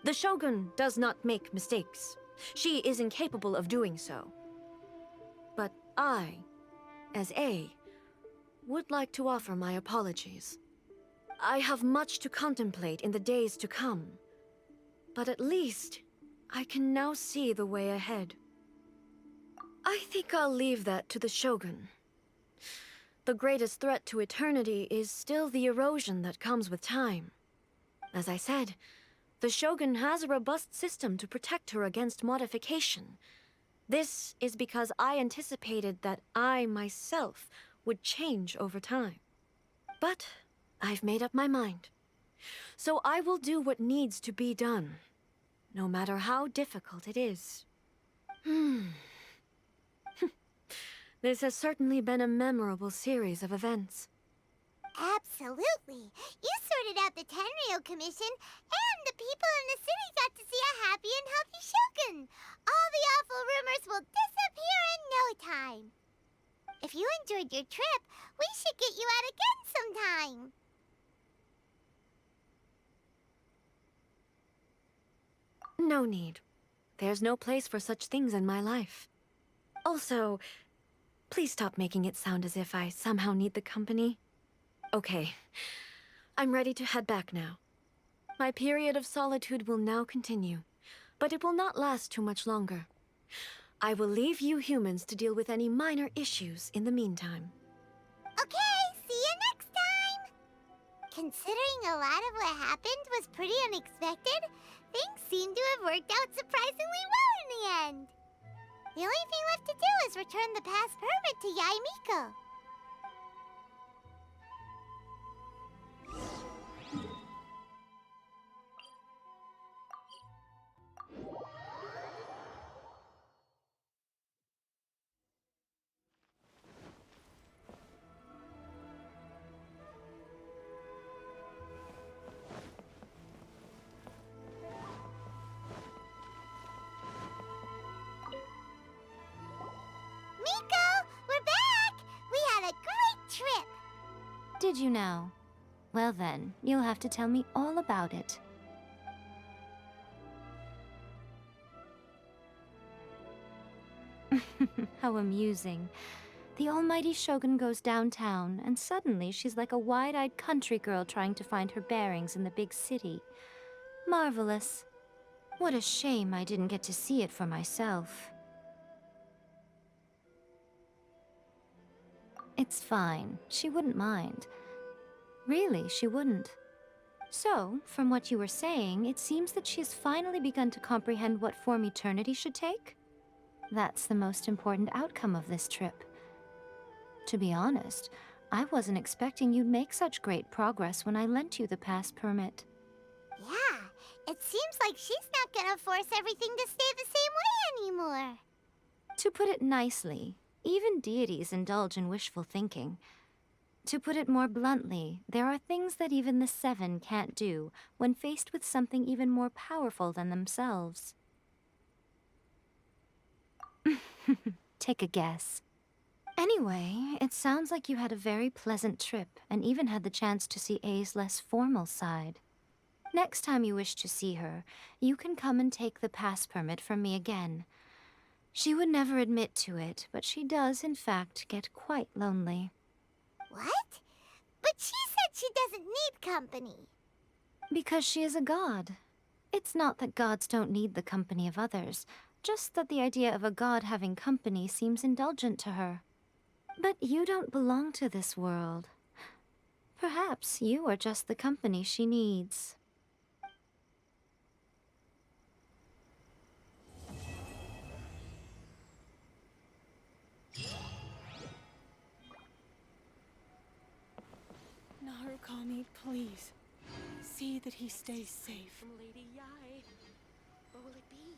The Shogun does not make mistakes. She is incapable of doing so. But I, as A, would like to offer my apologies. I have much to contemplate in the days to come, but at least I can now see the way ahead. I think I'll leave that to the Shogun. The the greatest threat to eternity is still the erosion that comes with time. As I said, the Shogun has a robust system to protect her against modification. This is because I anticipated that I myself would change over time. But I've made up my mind. So I will do what needs to be done, no matter how difficult it is. This has certainly been a memorable series of events. Absolutely. You sorted out the Tenryou Commission, and the people in the city got to see a happy and healthy Shogun. All the awful rumors will disappear in no time. If you enjoyed your trip, we should get you out again sometime. No need. There's no place for such things in my life. Also, please stop making it sound as if I somehow need the company. Okay, I'm ready to head back now. My period of solitude will now continue, but it will not last too much longer. I will leave you humans to deal with any minor issues in the meantime. Okay, see you next time! Considering a lot of what happened was pretty unexpected, things seem to have worked out surprisingly well in the end. The only thing left to do is return the pass permit to Yae Miko. Did you know? Well then, you'll have to tell me all about it. How amusing. The almighty Shogun goes downtown, and suddenly she's like a wide-eyed country girl trying to find her bearings in the big city. Marvelous. What a shame I didn't get to see it for myself. It's fine. She wouldn't mind. Really, she wouldn't. So, from what you were saying, it seems that she has finally begun to comprehend what form eternity should take? That's the most important outcome of this trip. To be honest, I wasn't expecting you'd make such great progress when I lent you the pass permit. Yeah, it seems like she's not gonna force everything to stay the same way anymore. To put it nicely, even deities indulge in wishful thinking. To put it more bluntly, there are things that even the Seven can't do when faced with something even more powerful than themselves. Take a guess. Anyway, it sounds like you had a very pleasant trip and even had the chance to see A's less formal side. Next time you wish to see her, you can come and take the pass permit from me again. She would never admit to it, but she does, in fact, get quite lonely. What? But she said she doesn't need company. Because she is a god. It's not that gods don't need the company of others, just that the idea of a god having company seems indulgent to her. But you don't belong to this world. Perhaps you are just the company she needs. Narukami, please. See that he stays safe. From Lady Yae. What will it be?